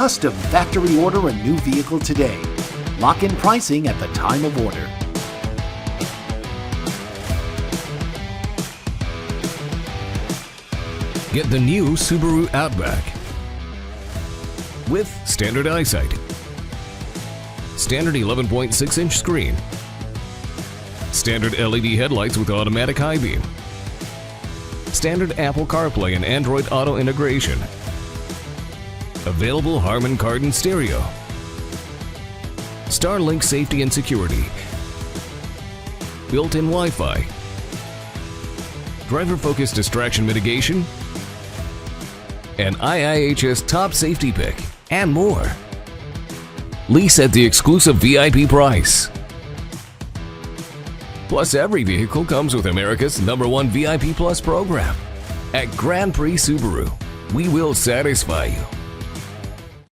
custom factory order a new vehicle today. Lock in pricing at the time of order. Get the new Subaru Outback with standard eyesight, standard 11.6-inch screen, standard LED headlights with automatic high beam, standard Apple CarPlay and Android Auto integration, available Harman Kardon stereo, Starlink safety and security, built-in Wi-Fi, driver-focused distraction mitigation, an IIHS top safety pick, and more. Lease at the exclusive VIP price. Plus, every vehicle comes with America's #1 VIP Plus program. At Grand Prix Subaru, we will satisfy you.